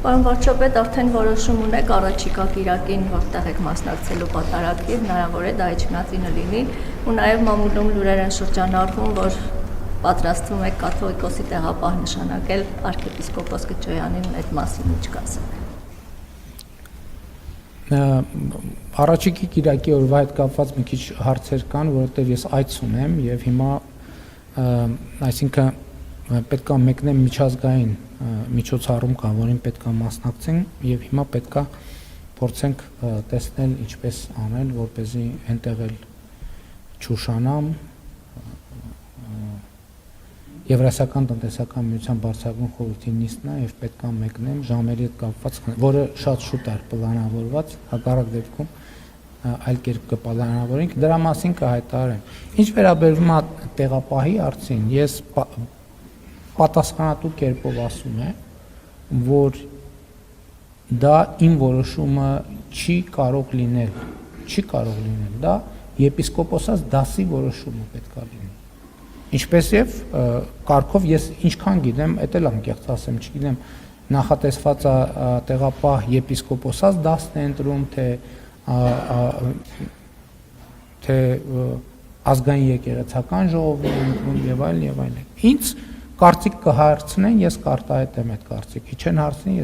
Պարոն վարչապետ, արդեն որոշում ունեք առաջիկա կիրակին որտեղ եք մասնակցելու պատարագի, հնարավոր է դա Իջմիածինը լինի, ու նաև մամուլում լուրեր են շրջանառվում, որ պատրաստվում եք կաթողիկոսի տեղապահ նշանակել arczepiskopos Քչոյանին, այդ մասին ինչ կասեք։ Առաջիկի կիրակի օրվա հետ կապված մի քիչ հարցեր կան, որովհետև ես այց ունեմ եւ հիմա այսինքն պետք է մեկնեմ միջազգային միջոցառում կա, որին պետք է մասնակցենք եւ հիմա պետք է փորձենք տեսնել ինչպես անել, որպեսզի այնտեղ էլ չուշանամ Եվրասիական տնտեսական միության բարձրագույն խորհրդի նիստն է եւ պետք է մեկնեմ ժամերի հետ կապված, որը շատ շուտ էր պլանավորված, հակառակ դեպքում այլ կերպ կպլանավորենք, դրա մասին կհայտարարեմ։ Ինչ վերաբերում է տեղապահի հարցին, ես պատասխանատու կերպով ասում եմ, որ դա իմ որոշումը չի կարող լինել, դա եպիսկոպոսած դասի որոշումը պետք է լինի։ Ինչպես եւ կարգով ես ինչքան գիտեմ, էդ էլ անկեղծ ասեմ, չգիտեմ, նախատեսված է տեղապահ եպիսկոպոսած դասն է ընտրում, թե ազգային եկեղեցական ժողովն է ընտրում եւ այլն։ Ինձ կարծիք կհարցնեն, ես կարտահայտեմ այդ կարծիքը, չեն հարցնի,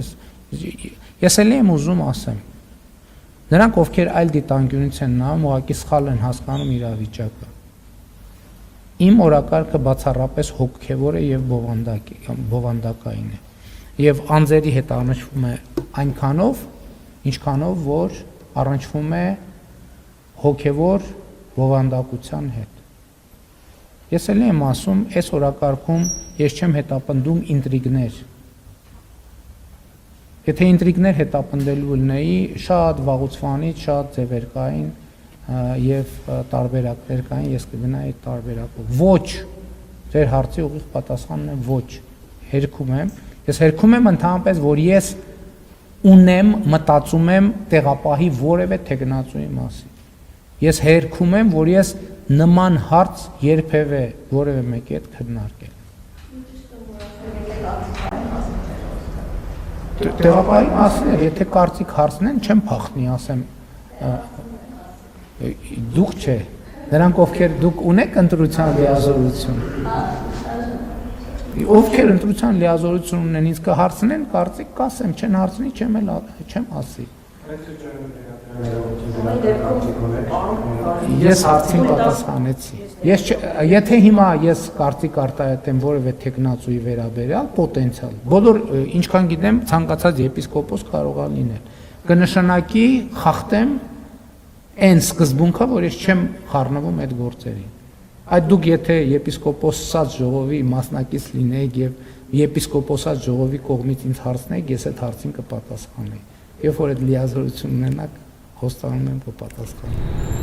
ես էլ եմ ուզում ասեմ։ Նրանք, ովքեր այլ դիտանկյունից են նայում, ուղղակի սխալ են հասկանում իրավիճակը։ Իմ օրակարգը բացառապես հոգևոր է եւ բովանդակային է։ Եվ անձերի հետ առնչվում է այնքանով, ինչքանով որ առնչվում է հոգևոր բովանդակության հետ։ Ես էլ եմ ասում, այս օրակարգում ես չեմ հետապնդում ինտրիգներ։ Եթե ինտրիգներ հետապնդելու լինեի, շատ վաղուց շատ ձևեր կային եւ տարբերակներ կային, ես կգնայի տարբերակով։ Ոչ, ձեր հարցի ուղիղ պատասխանն է ոչ։ Հերքում եմ, ես հերքում եմ ընդհանրապես, որ ես ունեմ, մտածում եմ տեղապահի որևէ թեկնածուի մասին։ Ես հերքում եմ, որ ես նման հարց երբևէ որևէ մեկի հետ քննարկել։ Տեղապահի մասին է, եթե կարծիք հարցնեն, չեմ փախնի, ասեմ դուք չէ, նրանք ովքեր դուք ունեք ընտրության լիազորություն, ովքեր ընտրության լիազորություն ունեն, ինձ կհարցնեն, կարծիք կասեմ, չեն հարցնի, չեմ ասի։ Ես հարցին պատասխանեցի։ Եթե հիմա ես կարծիք արտահայտեմ որևէ թեկնածուի վերաբերյալ պոտենցիալ, բոլոր ինչքան գիտեմ, ցանկացած եպիսկոպոս կարող է լինել, կնշանակի խախտեմ այն սկզբունքը, որ ես չեմ խառնվում այդ գործերին։ Այդ դուք եթե եպիսկոպոսած ժողովի մասնակից լինեիք եւ եպիսկոպոսած ժողովի կողմից ինձ հարցնեիք, ես այդ հարցին կպատասխանեի։ Երբ որ այդ լիազորություն ունենաք, խոստանում եմ կպատասխանեմ։